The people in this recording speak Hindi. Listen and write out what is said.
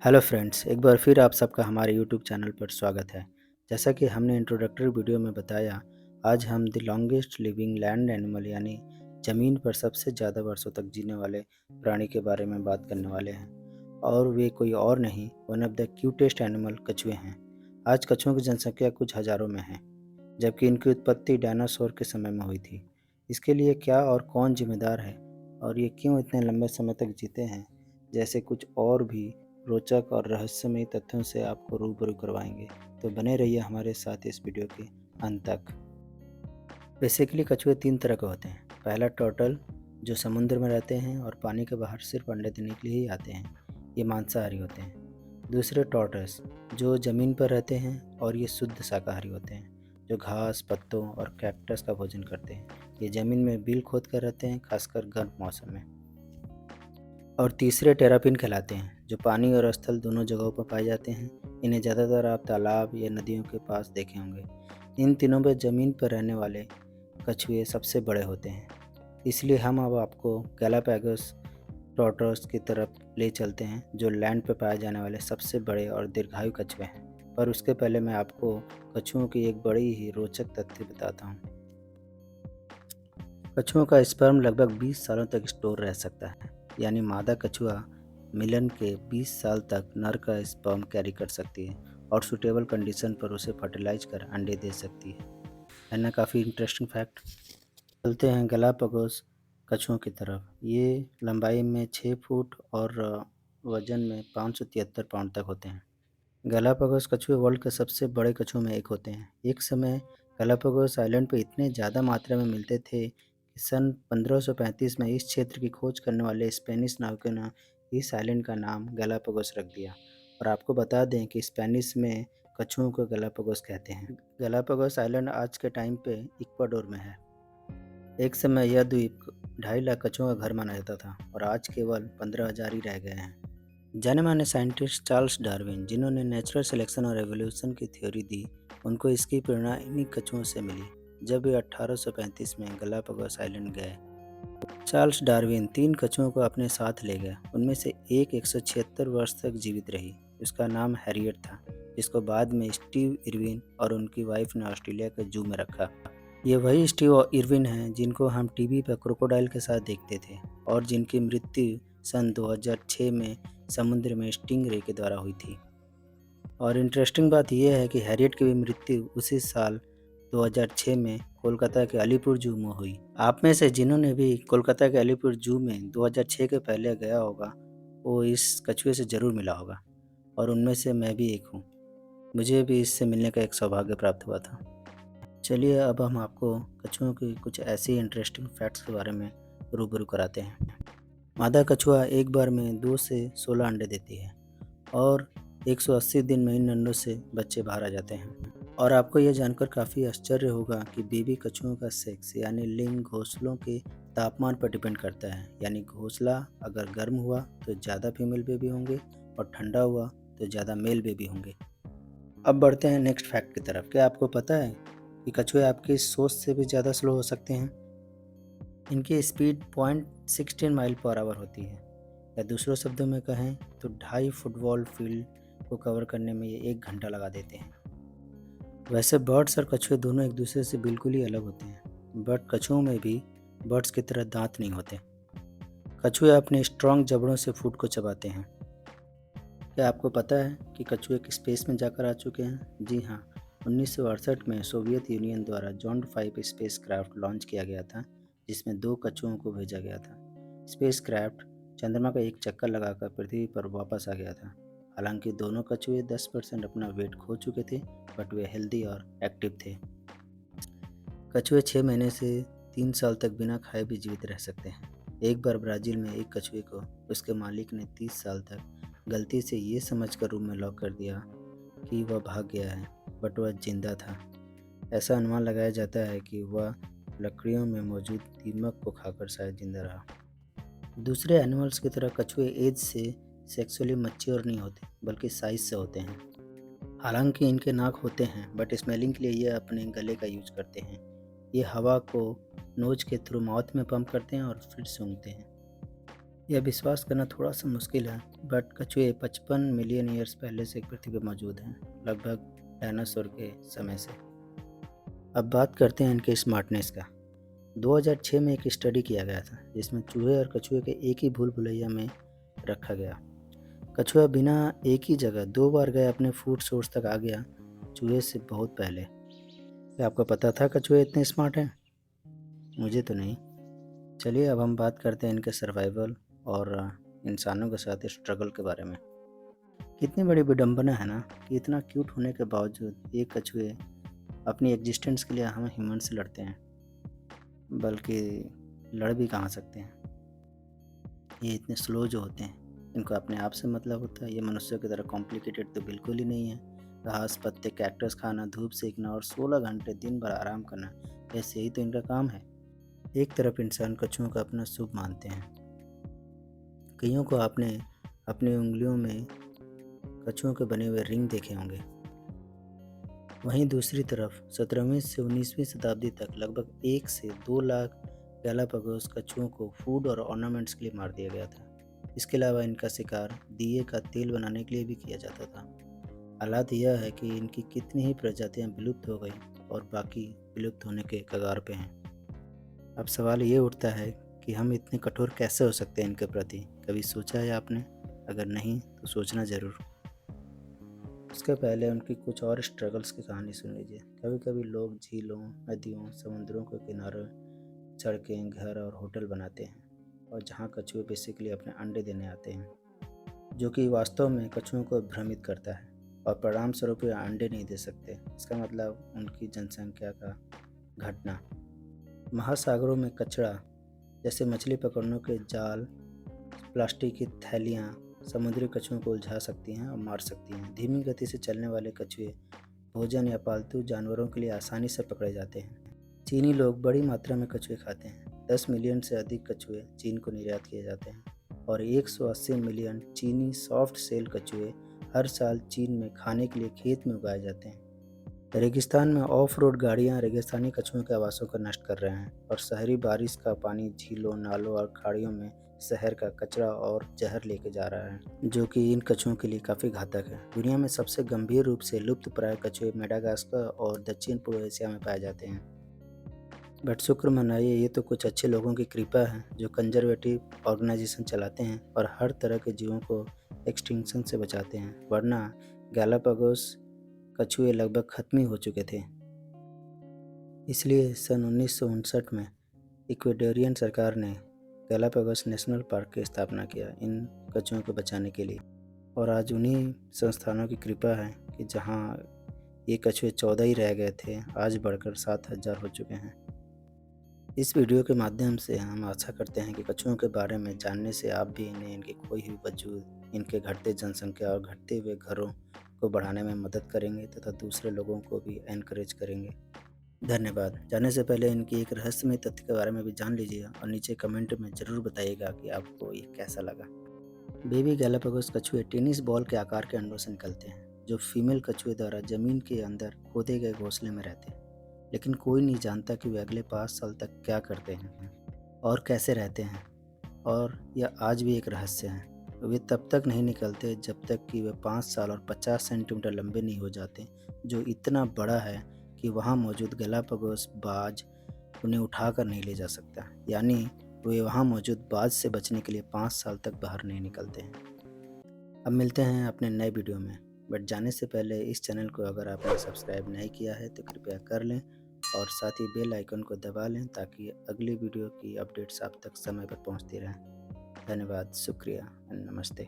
हेलो फ्रेंड्स, एक बार फिर आप सबका हमारे यूट्यूब चैनल पर स्वागत है। जैसा कि हमने इंट्रोडक्टरी वीडियो में बताया, आज हम the longest living land animal यानी ज़मीन पर सबसे ज़्यादा वर्षों तक जीने वाले प्राणी के बारे में बात करने वाले हैं। और वे कोई और नहीं, one of the cutest animal कछुए हैं। आज कछुओं की जनसंख्या कुछ हज़ारों में है, जबकि इनकी उत्पत्ति डायनासोर के समय में हुई थी। इसके लिए क्या और कौन जिम्मेदार है, और ये क्यों इतने लंबे समय तक जीते हैं, जैसे कुछ और भी रोचक और रहस्यमयी तथ्यों से आपको रूबरू करवाएंगे। तो बने रहिए हमारे साथ इस वीडियो के अंत तक। बेसिकली कछुए तीन तरह के होते हैं। पहला टर्टल, जो समुद्र में रहते हैं और पानी के बाहर सिर्फ अंडे देने के लिए ही आते हैं। ये मांसाहारी होते हैं। दूसरे टॉर्टोइस, जो ज़मीन पर रहते हैं और ये शुद्ध शाकाहारी होते हैं, जो घास, पत्तों और कैक्टस का भोजन करते हैं। ये ज़मीन में बिल खोद कर रहते हैं, खासकर गर्म मौसम में। और तीसरे टेरापिन कहलाते हैं, जो पानी और स्थल दोनों जगहों पर पाए जाते हैं। इन्हें ज़्यादातर आप तालाब या नदियों के पास देखे होंगे। इन तीनों में ज़मीन पर रहने वाले कछुए सबसे बड़े होते हैं। इसलिए हम अब आपको गैलापागोस टॉर्टोइस की तरफ ले चलते हैं, जो लैंड पर पाए जाने वाले सबसे बड़े और दीर्घायु कछुए हैं। पर उसके पहले मैं आपको कछुओं की एक बड़ी ही रोचक तथ्य बताता हूँ। कछुओं का स्पर्म लगभग 20 सालों तक स्टोर रह सकता है, यानी मादा कछुआ मिलन के 20 साल तक नर का स्पर्म कैरी कर सकती है और सूटेबल कंडीशन पर उसे फर्टिलाइज कर अंडे दे सकती है ना। काफ़ी इंटरेस्टिंग फैक्ट। चलते हैं गैलापागोस कछुओं की तरफ। ये लंबाई में 6 फुट और वजन में 573 पाउंड तक होते हैं। गैलापागोस कछुए वर्ल्ड के सबसे बड़े कछुओं में एक होते हैं। एक समय गैलापागोस आइलैंड पर इतने ज़्यादा मात्रा में मिलते थे कि सन 1535 में इस क्षेत्र की खोज करने वाले स्पेनिश नाविकों ने इस आइलैंड का नाम गैलापागोस रख दिया। और आपको बता दें कि स्पेनिश में कछुओं को गैलापागोस कहते हैं। गैलापागोस आइलैंड आज के टाइम पे इक्वाडोर में है। एक समय यह द्वीप 2.5 लाख कछुओं का घर माना जाता था और आज केवल 15,000 ही रह गए हैं। जाने माने साइंटिस्ट चार्ल्स डार्विन, जिन्होंने नेचुरल सिलेक्शन और एवोल्यूशन की थ्योरी दी, उनको इसकी प्रेरणा इन्हीं कछुओं से मिली जब वे 1835 में गैलापागोस आइलैंड गए। चार्ल्स डार्विन 3 कछुओं को अपने साथ ले गया। उनमें से एक 176 वर्ष तक जीवित रही। उसका नाम हैरियट था, जिसको बाद में स्टीव इरविन और उनकी वाइफ ने ऑस्ट्रेलिया के जू में रखा। ये वही स्टीव इरविन हैं जिनको हम टीवी पर क्रोकोडाइल के साथ देखते थे और जिनकी मृत्यु सन 2006 में समुद्र में स्टिंगरे के द्वारा हुई थी। और इंटरेस्टिंग बात यह है कि हैरियट की भी मृत्यु उसी साल 2006 में कोलकाता के अलीपुर जू में हुई। आप में से जिन्होंने भी कोलकाता के अलीपुर जू में 2006 के पहले गया होगा, वो इस कछुए से ज़रूर मिला होगा, और उनमें से मैं भी एक हूँ। मुझे भी इससे मिलने का एक सौभाग्य प्राप्त हुआ था। चलिए अब हम आपको कछुओं की कुछ ऐसी इंटरेस्टिंग फैक्ट्स के बारे में रूबरू कराते हैं। मादा कछुआ एक बार में 2 से 16 अंडे देती है और 180 दिन में इन अंडों से बच्चे बाहर आ जाते हैं। और आपको यह जानकर काफ़ी आश्चर्य होगा कि बेबी कछुओं का सेक्स यानी लिंग घोंसलों के तापमान पर डिपेंड करता है। यानी घोंसला अगर गर्म हुआ तो ज़्यादा फीमेल बेबी होंगे और ठंडा हुआ तो ज़्यादा मेल बेबी होंगे। अब बढ़ते हैं नेक्स्ट फैक्ट की तरफ। क्या आपको पता है कि कछुए आपकी सोच से भी ज़्यादा स्लो हो सकते हैं? इनकी स्पीड 0.16 माइल पर आवर होती है, या दूसरों शब्दों में कहें तो 2.5 फुटबॉल फील्ड को कवर करने में ये 1 घंटा लगा देते हैं। वैसे बर्ड्स और कछुए दोनों एक दूसरे से बिल्कुल ही अलग होते हैं, बट कछुओं में भी बर्ड्स की तरह दांत नहीं होते। कछुए अपने स्ट्रॉन्ग जबड़ों से फूड को चबाते हैं। क्या आपको पता है कि कछुए स्पेस में जाकर आ चुके हैं? जी हाँ, 1968 में सोवियत यूनियन द्वारा जॉन्ड 5 स्पेसक्राफ्ट लॉन्च किया गया था, जिसमें 2 कछुओं को भेजा गया था। स्पेसक्राफ्ट चंद्रमा का एक चक्कर लगाकर पृथ्वी पर वापस आ गया था। हालांकि दोनों कछुए 10% अपना वेट खो चुके थे, बट वे हेल्दी और एक्टिव थे। कछुए 6 महीने से 3 साल तक बिना खाए भी जीवित रह सकते हैं। एक बार ब्राज़ील में एक कछुए को उसके मालिक ने 30 साल तक गलती से ये समझकर रूम में लॉक कर दिया कि वह भाग गया है, बट वह जिंदा था। ऐसा अनुमान लगाया जाता है कि वह लकड़ियों में मौजूद दीमक को खाकर शायद जिंदा रहा। दूसरे एनिमल्स की तरह कछुए एज से सेक्सुअली मैच्योर नहीं होते, बल्कि साइज से होते हैं। हालांकि इनके नाक होते हैं, बट स्मेलिंग के लिए ये अपने गले का यूज करते हैं। ये हवा को नोज के थ्रू माउथ में पंप करते हैं और फिर सूंघते हैं। यह विश्वास करना थोड़ा सा मुश्किल है, बट कछुए 55 मिलियन ईयर्स पहले से पृथ्वी पर मौजूद हैं, लगभग डायनासोर के समय से। अब बात करते हैं इनके स्मार्टनेस का। 2006 में एक स्टडी किया गया था जिसमें चूहे और कछुए के एक ही भूल भुलैया में रखा गया। कछुआ बिना एक ही जगह 2 बार गए अपने फूड सोर्स तक आ गया, चूहे से बहुत पहले। क्या आपको पता था कछुए इतने स्मार्ट हैं? मुझे तो नहीं। चलिए अब हम बात करते हैं इनके सर्वाइवल और इंसानों के साथ स्ट्रगल के बारे में। कितनी बड़ी विडंबना है ना कि इतना क्यूट होने के बावजूद ये कछुए अपनी एग्जिस्टेंस के लिए हम ह्यूमन से लड़ते हैं, बल्कि लड़ भी कहाँ सकते हैं। ये इतने स्लो जो होते हैं, इनको अपने आप से मतलब होता है। ये मनुष्यों की तरह कॉम्प्लिकेटेड तो बिल्कुल ही नहीं है। घास पत्ते कैक्टस खाना, धूप सेकना और 16 घंटे दिन भर आराम करना, ऐसे ही तो इनका काम है। एक तरफ इंसान कछुओं का अपना शुभ मानते हैं। कईयों को आपने अपनी उंगलियों में कछुओं के बने हुए रिंग देखे होंगे। वहीं दूसरी तरफ 17वीं से 19वीं शताब्दी तक लगभग 1 से 2 लाख गैलापागोस कछुओं को फूड और ऑर्नामेंट्स के लिए मार दिया गया था। इसके अलावा इनका शिकार दिए का तेल बनाने के लिए भी किया जाता था। हालात यह है कि इनकी कितनी ही प्रजातियां विलुप्त हो गई और बाकी विलुप्त होने के कगार पे हैं। अब सवाल ये उठता है कि हम इतने कठोर कैसे हो सकते हैं इनके प्रति? कभी सोचा है आपने? अगर नहीं तो सोचना ज़रूर। उसके पहले उनकी कुछ और स्ट्रगल्स की कहानी सुन लीजिए। कभी कभी लोग झीलों, नदियों, समुद्रों के किनारे सड़कें, घर और होटल बनाते हैं, और जहाँ कछुए बेसिकली अपने अंडे देने आते हैं, जो कि वास्तव में कछुओं को भ्रमित करता है, और परिणाम स्वरूप ये अंडे नहीं दे सकते। इसका मतलब उनकी जनसंख्या का घटना। महासागरों में कचरा जैसे मछली पकड़ने के जाल, प्लास्टिक की थैलियाँ समुद्री कछुओं को उलझा सकती हैं और मार सकती हैं। धीमी गति से चलने वाले कछुए भोजन या पालतू जानवरों के लिए आसानी से पकड़े जाते हैं। चीनी लोग बड़ी मात्रा में कछुए खाते हैं। 10 मिलियन से अधिक कछुए चीन को निर्यात किए जाते हैं, और 180 मिलियन चीनी सॉफ्ट सेल कछुए हर साल चीन में खाने के लिए खेत में उगाए जाते हैं। रेगिस्तान में ऑफ रोड गाड़ियां रेगिस्तानी कछुओं के आवासों को नष्ट कर रहे हैं, और शहरी बारिश का पानी झीलों, नालों और खाड़ियों में शहर का कचरा और जहर लेके जा रहा है, जो कि इन कछुओं के लिए काफ़ी घातक है। दुनिया में सबसे गंभीर रूप से लुप्त प्राय कछुए मेडागास्कर और दक्षिण पूर्व एशिया में पाए जाते हैं। बट शुक्र मनाइए, ये तो कुछ अच्छे लोगों की कृपा है जो कंजर्वेटिव ऑर्गेनाइजेशन चलाते हैं और हर तरह के जीवों को एक्सटिंक्शन से बचाते हैं, वरना गैलापागोस कछुए लगभग खत्म ही हो चुके थे। इसलिए सन 1959 में इक्वेडोरियन सरकार ने गैलापागोस नेशनल पार्क की स्थापना किया इन कछुओं को बचाने के लिए। और आज उन्हीं संस्थानों की कृपा है कि जहां ये कछुए 14 ही रह गए थे, आज बढ़कर 7,000 हो चुके हैं। इस वीडियो के माध्यम से हम आशा करते हैं कि कछुओं के बारे में जानने से आप भी इन्हें इनकी खोई हुई वजूद, इनके घटते जनसंख्या और घटते हुए घरों को बढ़ाने में मदद करेंगे तथा दूसरे लोगों को भी एनकरेज करेंगे। धन्यवाद। जाने से पहले इनकी एक रहस्यमय तथ्य के बारे में भी जान लीजिए, और नीचे कमेंट में ज़रूर बताइएगा कि आपको ये कैसा लगा। बेबी गैलापागोस कछुए टेनिस बॉल के आकार के अंडों से निकलते हैं, जो फीमेल कछुए द्वारा जमीन के अंदर खोदे गए घोंसले में रहते हैं। लेकिन कोई नहीं जानता कि वे अगले 5 साल तक क्या करते हैं और कैसे रहते हैं, और यह आज भी एक रहस्य है। वे तब तक नहीं निकलते जब तक कि वे 5 साल और 50 सेंटीमीटर लंबे नहीं हो जाते, जो इतना बड़ा है कि वहाँ मौजूद गैलापागोस बाज उन्हें उठाकर नहीं ले जा सकता। यानी वे वहाँ मौजूद बाज से बचने के लिए 5 साल तक बाहर नहीं निकलते हैं। अब मिलते हैं अपने नए वीडियो में, बट जाने से पहले इस चैनल को अगर आपने सब्सक्राइब नहीं किया है तो कृपया कर लें, और साथ ही बेल आइकन को दबा लें ताकि अगली वीडियो की अपडेट्स आप तक समय पर पहुंचती रहें। धन्यवाद, शुक्रिया, नमस्ते।